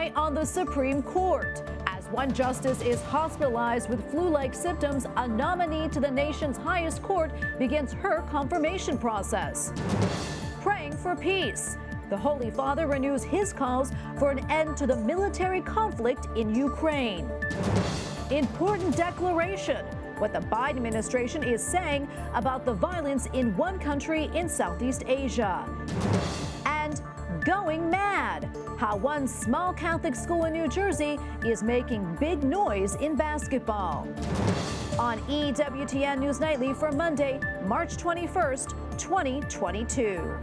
eye on the Supreme Court. As one justice is hospitalized with flu-like symptoms, a nominee to the nation's highest court begins her confirmation process. Praying for peace. The Holy Father renews his calls for an end to the military conflict in Ukraine. Important declaration. What the Biden administration is saying about the violence in one country in Southeast Asia. And going mad. How one small Catholic school in New Jersey is making big noise in basketball. On EWTN News Nightly for Monday, March 21st, 2022.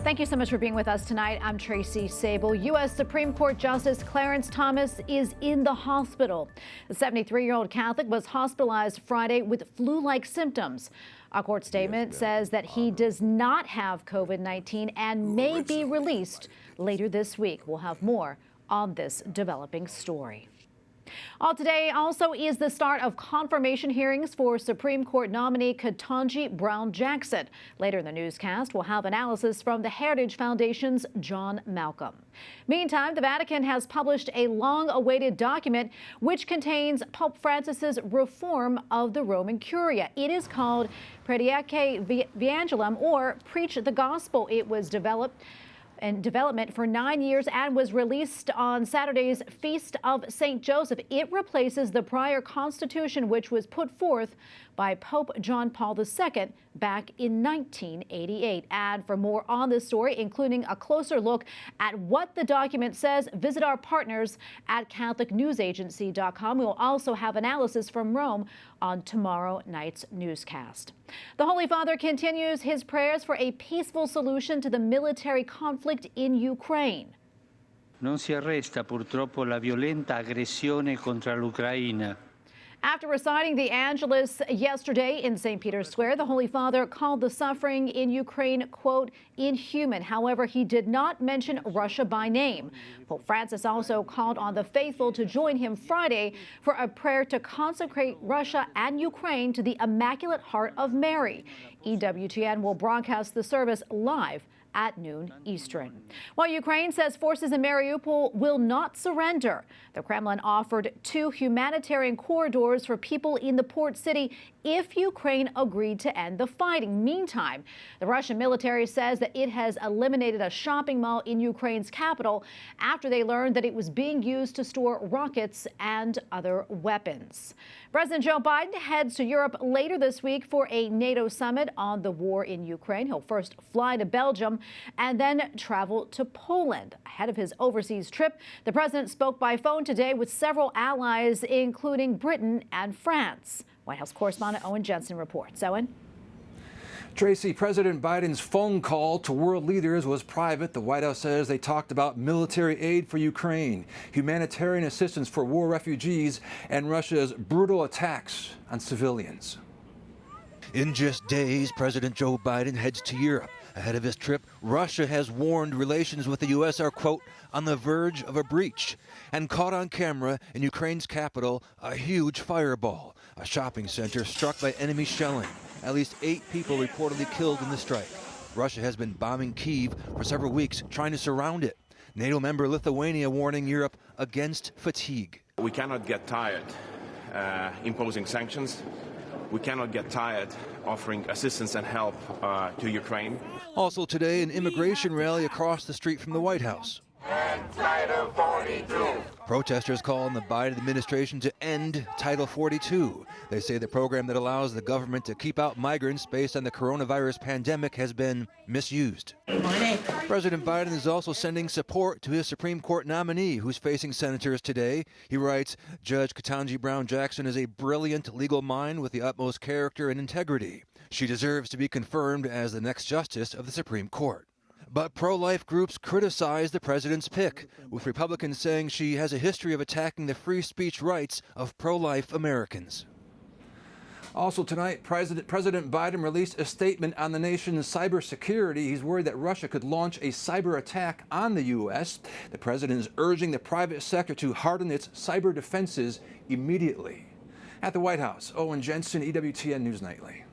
Thank you so much for being with us tonight. I'm Tracy Sable. U.S. Supreme Court Justice Clarence Thomas is in the hospital. The 73-year-old Catholic was hospitalized Friday with flu-like symptoms. A court statement says that he does not have COVID-19 and may be released later this week. We'll have more on this developing story. Today also is the start of confirmation hearings for Supreme Court nominee Ketanji Brown Jackson. Later in the newscast, we'll have analysis from the Heritage Foundation's John Malcolm. Meantime, the Vatican has published a long-awaited document which contains Pope Francis's reform of the Roman Curia. It is called Predicat Evangelium, or Preach the Gospel. It was development for 9 years and was released on Saturday's Feast of St. Joseph. It replaces the prior constitution, which was put forth by Pope John Paul II back in 1988. And for more on this story, including a closer look at what the document says, visit our partners at CatholicNewsAgency.com. We will also have analysis from Rome on tomorrow night's newscast. The Holy Father continues his prayers for a peaceful solution to the military conflict in Ukraine. Non si arresta purtroppo la violenta aggressione contro l'Ucraina. After reciting the Angelus yesterday in St. Peter's Square, the Holy Father called the suffering in Ukraine, quote, inhuman. However, he did not mention Russia by name. Pope Francis also called on the faithful to join him Friday for a prayer to consecrate Russia and Ukraine to the Immaculate Heart of Mary. EWTN will broadcast the service live at noon Eastern. While Ukraine says forces in Mariupol will not surrender, the Kremlin offered 2 humanitarian corridors for people in the port city if Ukraine agreed to end the fighting. Meantime, the Russian military says that it has eliminated a shopping mall in Ukraine's capital after they learned that it was being used to store rockets and other weapons. President Joe Biden heads to Europe later this week for a NATO summit on the war in Ukraine. He'll first fly to Belgium and then travel to Poland. Ahead of his overseas trip, the president spoke by phone today with several allies, including Britain and France. White House correspondent Owen Jensen reports. Owen? Tracy, President Biden's phone call to world leaders was private. The White House says they talked about military aid for Ukraine, humanitarian assistance for war refugees, and Russia's brutal attacks on civilians. In just days, President Joe Biden heads to Europe. Ahead of his trip, Russia has warned relations with the U.S. are, quote, on the verge of a breach. And caught on camera in Ukraine's capital, a huge fireball, a shopping center struck by enemy shelling. At least 8 people reportedly killed in the strike. Russia has been bombing Kyiv for several weeks, trying to surround it. NATO member Lithuania warning Europe against fatigue. We cannot get tired imposing sanctions. We cannot get tired offering assistance and help to Ukraine. Also today, an immigration rally across the street from the White House. Title 42. Protesters call on the Biden administration to end Title 42. They say the program that allows the government to keep out migrants based on the coronavirus pandemic has been misused. Good morning. President Biden is also sending support to his Supreme Court nominee, who's facing senators today. He writes, Judge Ketanji Brown Jackson is a brilliant legal mind with the utmost character and integrity. She deserves to be confirmed as the next justice of the Supreme Court. But pro-life groups criticize the president's pick, with Republicans saying she has a history of attacking the free speech rights of pro-life Americans. Also tonight, President Biden released a statement on the nation's cybersecurity. He's worried that Russia could launch a cyber attack on the U.S. The president is urging the private sector to harden its cyber defenses immediately. At the White House, Owen Jensen, EWTN News Nightly.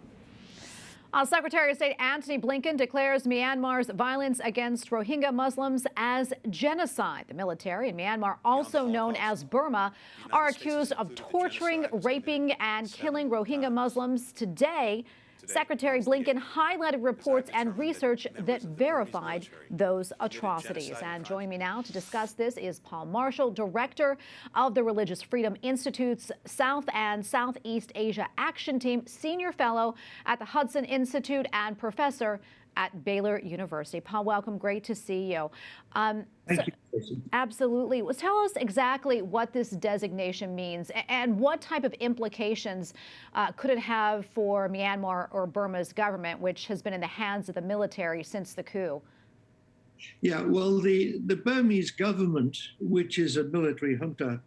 Secretary of State Antony Blinken declares Myanmar's violence against Rohingya Muslims as genocide. The military in Myanmar, also known as Burma, are accused of torturing, raping, and killing Rohingya Muslims. Today, Secretary Blinken highlighted reports and research that verified those atrocities. And joining me now to discuss this is Paul Marshall, director of the Religious Freedom Institute's South and Southeast Asia Action Team, senior fellow at the Hudson Institute and professor at Baylor University. Paul, welcome. Great to see you. Thank you. Absolutely. Well, tell us exactly what this designation means and what type of implications could it have for Myanmar or Burma's government, which has been in the hands of the military since the coup. Yeah, well, the Burmese government, which is a military junta,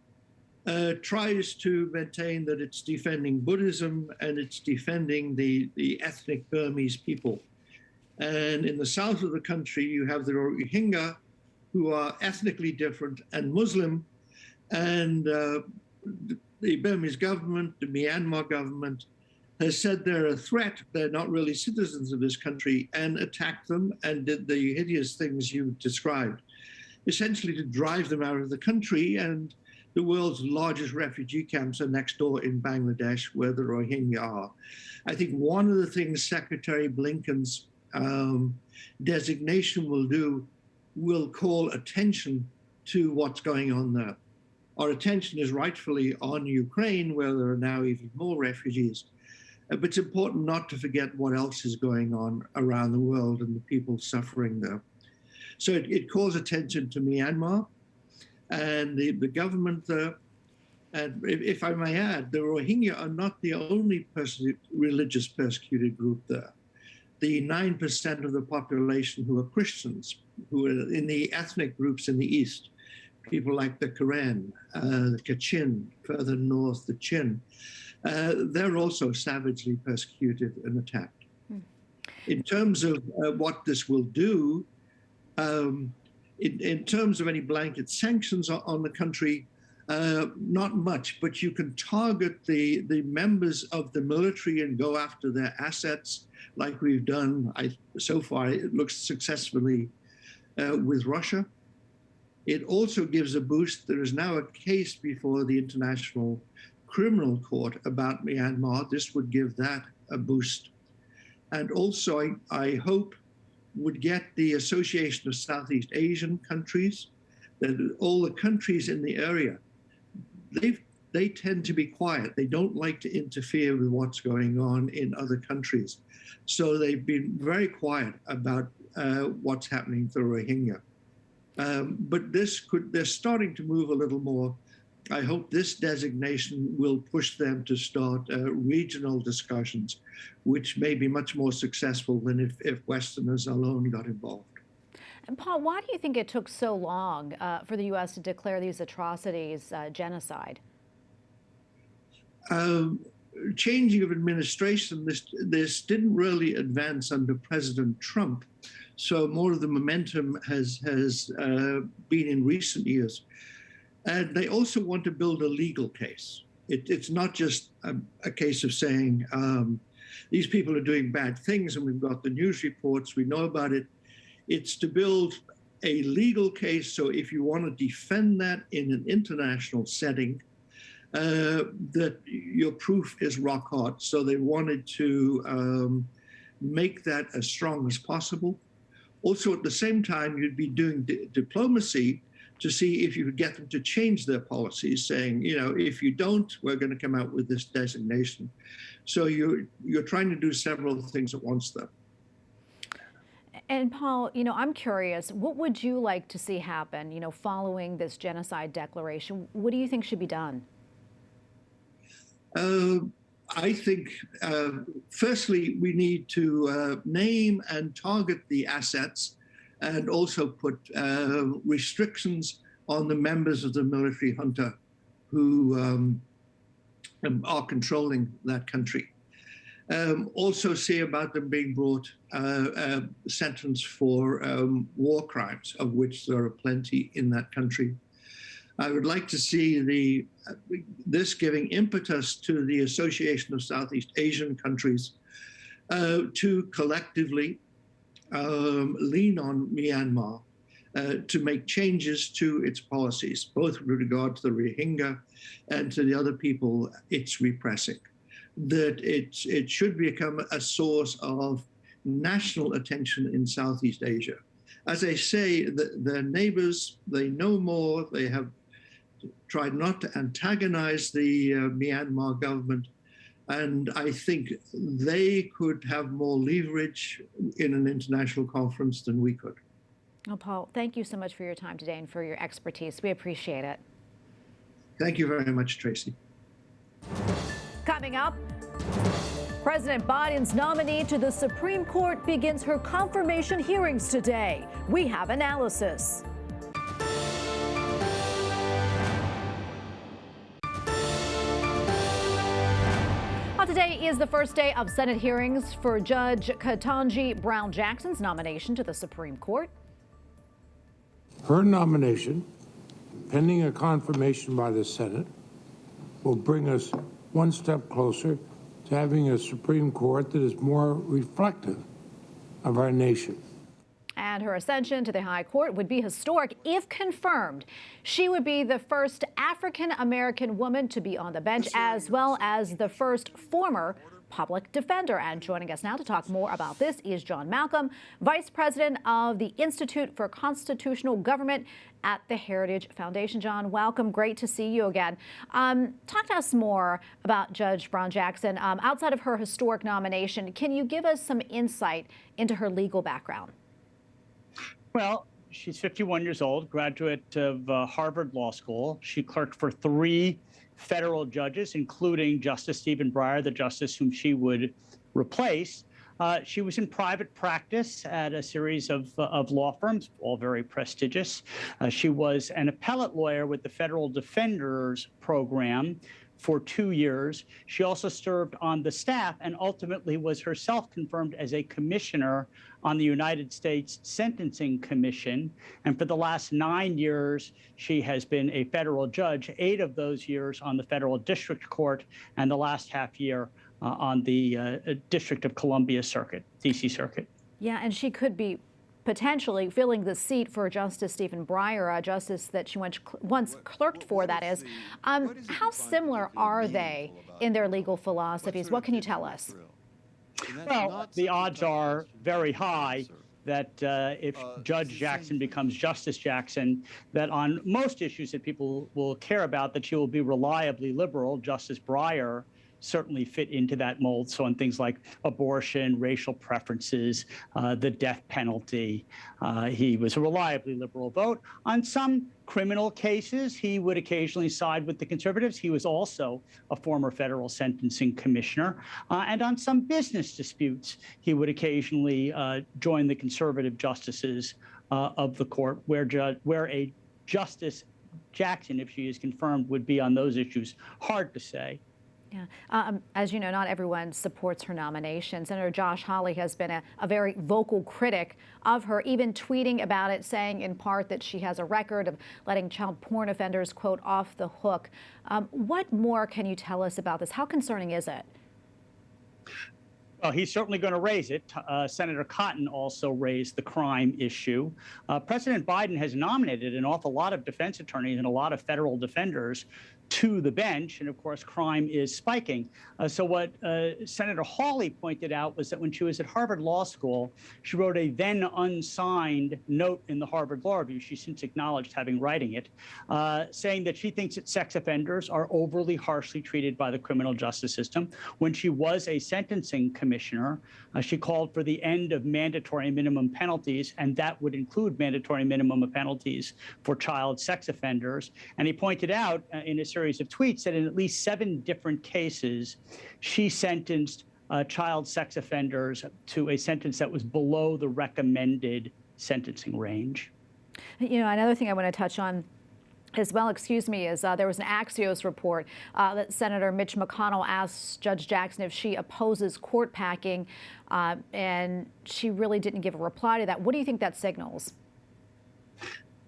tries to maintain that it's defending Buddhism and it's defending the ethnic Burmese people. And in the south of the country, you have the Rohingya, who are ethnically different and Muslim. And the Burmese government, the Myanmar government, has said they're a threat. They're not really citizens of this country, and attacked them and did the hideous things you described, essentially to drive them out of the country. And the world's largest refugee camps are next door in Bangladesh, where the Rohingya are. I think one of the things Secretary Blinken's designation will call attention to what's going on there. Our attention is rightfully on Ukraine, where there are now even more refugees. But it's important not to forget what else is going on around the world and the people suffering there. So it calls attention to Myanmar and the government there. And if I may add, the Rohingya are not the only religious persecuted group there. The 9% of the population who are Christians, who are in the ethnic groups in the east, people like the Karen, the Kachin, further north, the Chin, they're also savagely persecuted and attacked. In terms of what this will do, in terms of any blanket sanctions on the country, not much, but you can target the members of the military and go after their assets, like we've done so far. It looks successfully with Russia. It also gives a boost. There is now a case before the International Criminal Court about Myanmar. This would give that a boost. And also, I hope, would get the Association of Southeast Asian Countries, that all the countries in the area, they tend to be quiet. They don't like to interfere with what's going on in other countries. So they've been very quiet about what's happening to the Rohingya. But they're starting to move a little more. I hope this designation will push them to start regional discussions, which may be much more successful than if Westerners alone got involved. And Paul, why do you think it took so long for the U.S. to declare these atrocities genocide? Changing of administration, this didn't really advance under President Trump. So more of the momentum has been in recent years. And they also want to build a legal case. It's not just a case of saying, these people are doing bad things and we've got the news reports, we know about it. It's to build a legal case. So if you want to defend that in an international setting, that your proof is rock hard. So they wanted to make that as strong as possible. Also, at the same time, you'd be doing diplomacy to see if you could get them to change their policies, saying, if you don't, we're going to come out with this designation. So you're trying to do several things at once there. And Paul, I'm curious, what would you like to see happen, following this genocide declaration? What do you think should be done? I think, firstly, we need to name and target the assets and also put restrictions on the members of the military junta who are controlling that country. Also see about them being brought sentenced for war crimes, of which there are plenty in that country. I would like to see this giving impetus to the Association of Southeast Asian Countries to collectively lean on Myanmar to make changes to its policies, both with regard to the Rohingya and to the other people it's repressing. That it should become a source of national attention in Southeast Asia. As I say, their neighbors, they know more. They have tried not to antagonize the Myanmar government. And I think they could have more leverage in an international conference than we could. Well, Paul, thank you so much for your time today and for your expertise. We appreciate it. Thank you very much, Tracy. Coming up, President Biden's nominee to the Supreme Court begins her confirmation hearings today. We have analysis. Today is the first day of Senate hearings for Judge Ketanji Brown Jackson's nomination to the Supreme Court. Her nomination, pending a confirmation by the Senate, will bring us one step closer to having a Supreme Court that is more reflective of our nation. And her ascension to the High Court would be historic if confirmed. She would be the first African-American woman to be on the bench, as well as the first former public defender. And joining us now to talk more about this is John Malcolm, Vice President of the Institute for Constitutional Government at the Heritage Foundation. John, welcome. Great to see you again. Talk to us more about Judge Brown Jackson. Outside of her historic nomination, can you give us some insight into her legal background? Well, she's 51 years old, graduate of Harvard Law School. She clerked for 3 federal judges, including Justice Stephen Breyer, the justice whom she would replace. She was in private practice at a series of law firms, all very prestigious. She was an appellate lawyer with the Federal Defenders Program for 2 years. She also served on the staff and ultimately was herself confirmed as a commissioner on the United States Sentencing Commission. And for the last 9 years, she has been a federal judge, 8 of those years on the Federal District Court, and the last half year on the District of Columbia Circuit, D.C. Circuit. Yeah, and she could be potentially filling the seat for Justice Stephen Breyer, a justice that she once clerked for, that is. How similar are they in their legal philosophies? What can you tell us? Well, the odds are very high that if Judge Jackson becomes Justice Jackson, that on most issues that people will care about, that she will be reliably liberal. Justice Breyer certainly fit into that mold. So on things like abortion, racial preferences, the death penalty, he was a reliably liberal vote. On some criminal cases, he would occasionally side with the conservatives. He was also a former federal sentencing commissioner. And on some business disputes, he would occasionally join the conservative justices of the court, where a Justice Jackson, if she is confirmed, would be on those issues. Hard to say. Yeah. As you know, not everyone supports her nomination. Senator Josh Hawley has been a very vocal critic of her, even tweeting about it, saying in part that she has a record of letting child porn offenders, quote, off the hook. What more can you tell us about this? How concerning is it? Well, he's certainly going to raise it. Senator Cotton also raised the crime issue. President Biden has nominated an awful lot of defense attorneys and a lot of federal defenders to the bench, and of course, crime is spiking. So what Senator Hawley pointed out was that when she was at Harvard Law School, she wrote a then unsigned note in the Harvard Law Review, she since acknowledged having writing it, saying that she thinks that sex offenders are overly harshly treated by the criminal justice system. When she was a sentencing commissioner, she called for the end of mandatory minimum penalties, and that would include mandatory minimum penalties for child sex offenders. And he pointed out in a series of tweets that in at least 7 different cases, she sentenced child sex offenders to a sentence that was below the recommended sentencing range. You know, another thing I want to touch on as well, is there was an Axios report that Senator Mitch McConnell asked Judge Jackson if she opposes court packing, and she really didn't give a reply to that. What do you think that signals?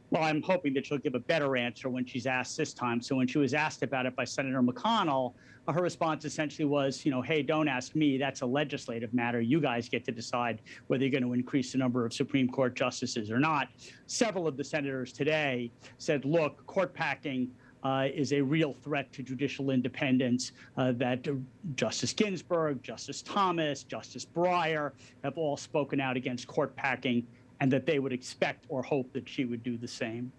Well, I'm hoping that she'll give a better answer when she's asked this time. So when she was asked about it by Senator McConnell, her response essentially was, hey, don't ask me. That's a legislative matter. You guys get to decide whether you're going to increase the number of Supreme Court justices or not. Several of the senators today said, look, court packing is a real threat to judicial independence, that Justice Ginsburg, Justice Thomas, Justice Breyer have all spoken out against court packing, and that they would expect or hope that she would do the same.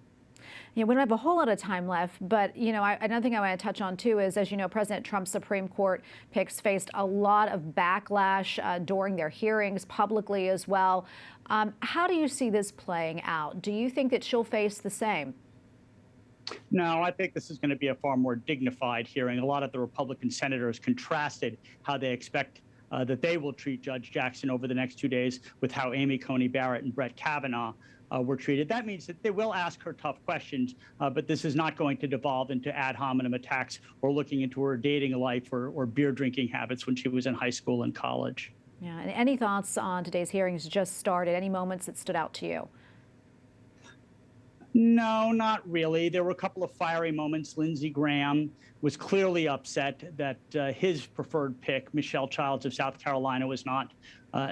Yeah, we don't have a whole lot of time left, but, another thing I want to touch on, too, is, as you know, President Trump's Supreme Court picks faced a lot of backlash during their hearings publicly as well. How do you see this playing out? Do you think that she'll face the same? No, I think this is going to be a far more dignified hearing. A lot of the Republican senators contrasted how they expect that they will treat Judge Jackson over the next 2 days with how Amy Coney Barrett and Brett Kavanaugh were treated. That means that they will ask her tough questions, but this is not going to devolve into ad hominem attacks or looking into her dating life or beer drinking habits when she was in high school and college. Yeah, and any thoughts on today's hearings just started? Any moments that stood out to you? No, not really. There were a couple of fiery moments. Lindsey Graham was clearly upset that his preferred pick, Michelle Childs of South Carolina, was not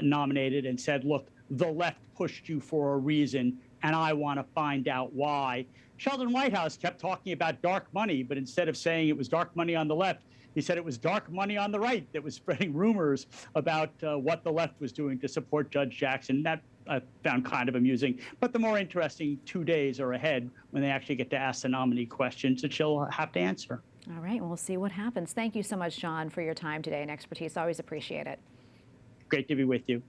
nominated, and said, look, the left pushed you for a reason, and I want to find out why. Sheldon Whitehouse kept talking about dark money, but instead of saying it was dark money on the left, he said it was dark money on the right that was spreading rumors about what the left was doing to support Judge Jackson. That I found kind of amusing. But the more interesting 2 days are ahead when they actually get to ask the nominee questions that she'll have to answer. All right, we'll see what happens. Thank you so much, John, for your time today and expertise. Always appreciate it. Great to be with you.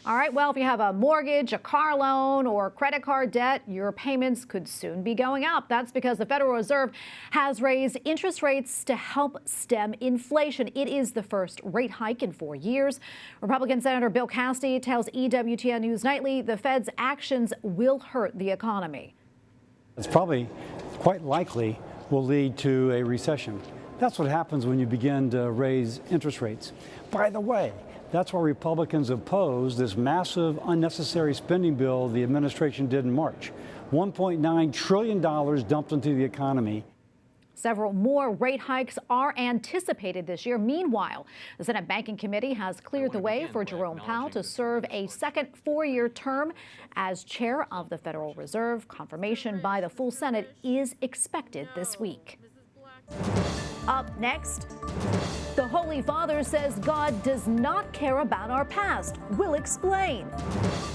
All right, well, if you have a mortgage, a car loan, or credit card debt, your payments could soon be going up. That's because the Federal Reserve has raised interest rates to help stem inflation. It is the first rate hike in 4 years. Republican Senator Bill Cassidy tells EWTN News Nightly the Fed's actions will hurt the economy. It's probably quite likely will lead to a recession. That's what happens when you begin to raise interest rates. By the way, that's why Republicans opposed this massive unnecessary spending bill the administration did in March. $1.9 trillion dumped into the economy. Several more rate hikes are anticipated this year. Meanwhile, the Senate Banking Committee has cleared the way for Jerome Powell to serve a second 4-year term as chair of the Federal Reserve. Confirmation by the full Senate is expected this week. Up next, the Holy Father says God does not care about our past. We'll explain.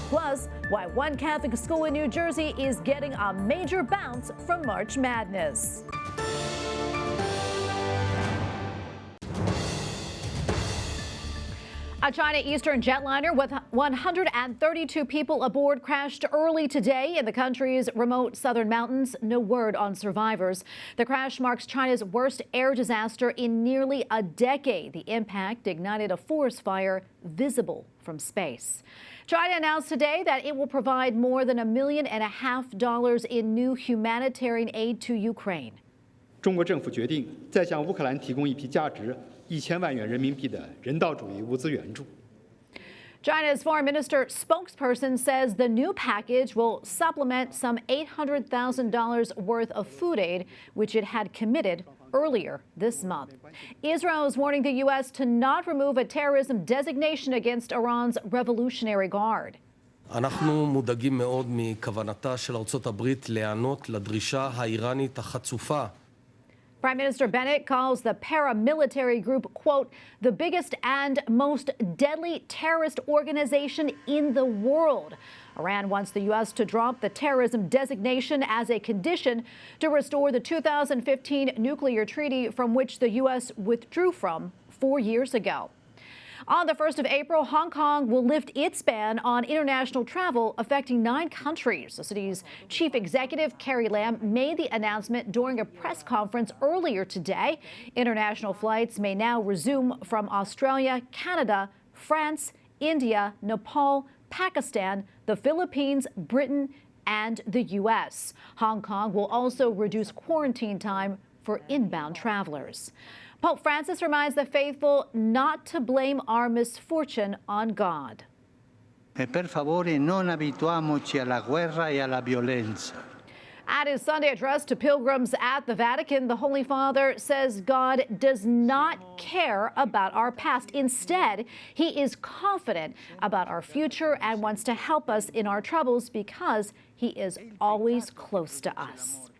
Plus, why one Catholic school in New Jersey is getting a major bounce from March Madness. A China Eastern Jetliner with 132 people aboard crashed early today in the country's remote southern mountains. No word on survivors. The crash marks China's worst air disaster in nearly a decade. The impact ignited a forest fire visible from space. China announced today that it will provide more than $1.5 million in new humanitarian aid to Ukraine. 中国政府决定再向乌克兰提供一批价值1000万元人民币的人道主义物资援助。 China's foreign minister spokesperson says the new package will supplement some $800,000 worth of food aid, which it had committed earlier this month. Israel is warning the U.S. to not remove a terrorism designation against Iran's Revolutionary Guard. אנחנו מודאגים מאוד מכוונתה של ארצות הברית להיענות לדרישה האיראנית החצופה. Prime Minister Bennett calls the paramilitary group, quote, the biggest and most deadly terrorist organization in the world. Iran wants the U.S. to drop the terrorism designation as a condition to restore the 2015 nuclear treaty from which the U.S. withdrew from 4 years ago. On the 1st of April, Hong Kong will lift its ban on international travel affecting 9 countries. The city's chief executive, Carrie Lam, made the announcement during a press conference earlier today. International flights may now resume from Australia, Canada, France, India, Nepal, Pakistan, the Philippines, Britain, and the U.S. Hong Kong will also reduce quarantine time for inbound travelers. Pope Francis reminds the faithful not to blame our misfortune on God. E per favore non abituamoci alla guerra e alla violenza. At his Sunday address to pilgrims at the Vatican, the Holy Father says God does not care about our past. Instead, he is confident about our future and wants to help us in our troubles because he is always close to us.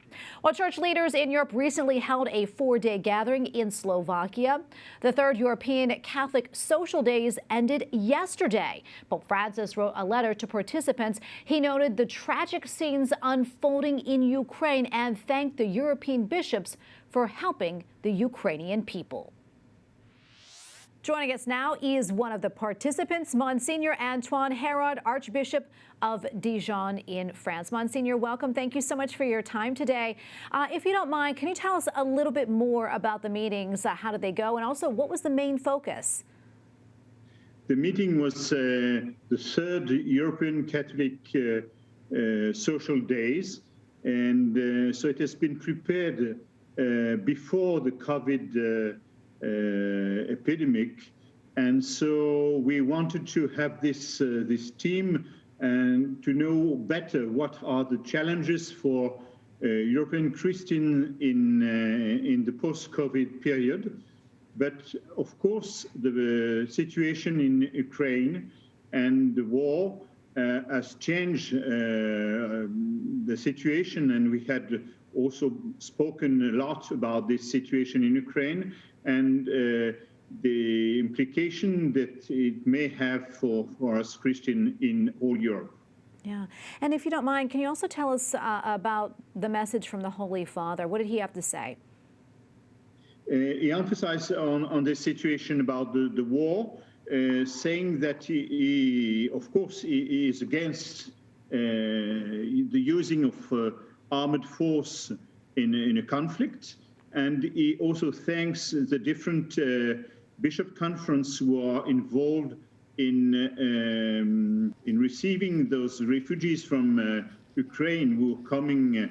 Well, church leaders in Europe recently held a 4-day gathering in Slovakia. The third European Catholic Social Days ended yesterday. Pope Francis wrote a letter to participants. He noted the tragic scenes unfolding in Ukraine and thanked the European bishops for helping the Ukrainian people. Joining us now is one of the participants, Monsignor Antoine Herouard, Archbishop of Dijon in France. Monsignor, welcome. Thank you so much for your time today. If you don't mind, can you tell us a little bit more about the meetings? How did they go? And also, what was the main focus? The meeting was the third European Catholic Social Days. And so it has been prepared before the COVID epidemic, and so we wanted to have this team and to know better what are the challenges for European Christians in the post-COVID period. But of course, the situation in Ukraine and the war has changed the situation, and we had also spoken a lot about this situation in Ukraine and the implication that it may have for us Christians in all Europe. Yeah. And if you don't mind, can you also tell us about the message from the Holy Father? What did he have to say? He emphasized on the situation about the war, saying that he of course, he is against the using of armed force in a conflict. And he also thanks the different bishop conference who are involved in receiving those refugees from Ukraine, who are coming,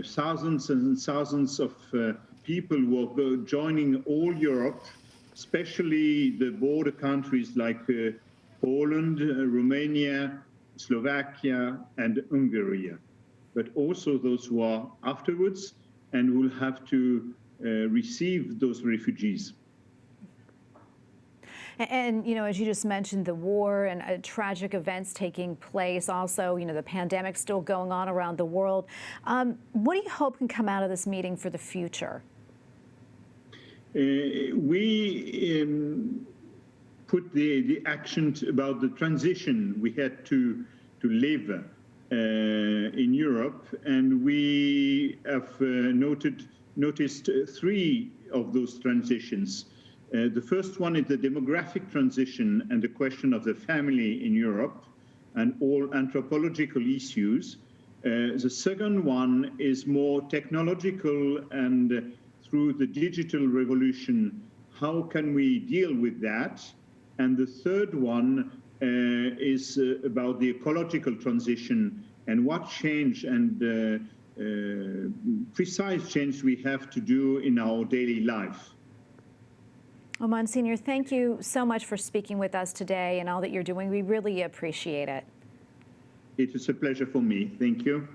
thousands and thousands of people who are joining all Europe, especially the border countries like Poland, Romania, Slovakia, and Hungary, but also those who are afterwards and will have to receive those refugees. And, you know, as you just mentioned, the war and tragic events taking place, also, you know, the pandemic still going on around the world. What do you hope can come out of this meeting for the future? We put the accent about the transition we had to live in Europe, and we have noticed 3 of those transitions. The first one is the demographic transition and the question of the family in Europe and all anthropological issues. The second one is more technological, and through the digital revolution, how can we deal with that? And the third one is about the ecological transition and what change and precise change we have to do in our daily life. Well, Monsignor, thank you so much for speaking with us today and all that you're doing. We really appreciate it. It is a pleasure for me. Thank you.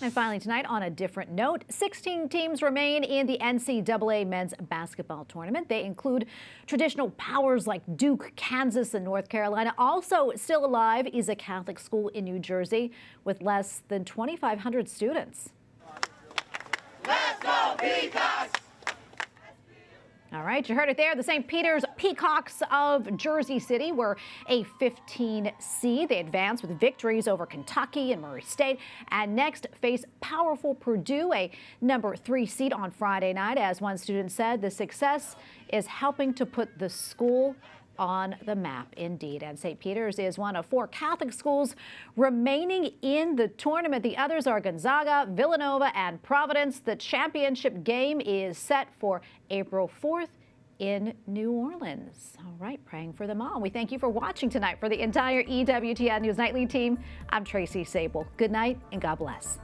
And finally tonight, on a different note, 16 teams remain in the NCAA men's basketball tournament. They include traditional powers like Duke, Kansas, and North Carolina. Also still alive is a Catholic school in New Jersey with less than 2,500 students. Let's go, Peacocks! All right, you heard it there. The St. Peter's Peacocks of Jersey City were a 15 seed. They advanced with victories over Kentucky and Murray State, and next face powerful Purdue, a number 3 seed on Friday night. As one student said, the success is helping to put the school on the map, indeed. And St. Peter's is one of 4 Catholic schools remaining in the tournament. The others are Gonzaga, Villanova, and Providence. The championship game is set for April 4th in New Orleans. All right, praying for them all. We thank you for watching tonight. For the entire EWTN News Nightly team, I'm Tracy Sable. Good night and God bless.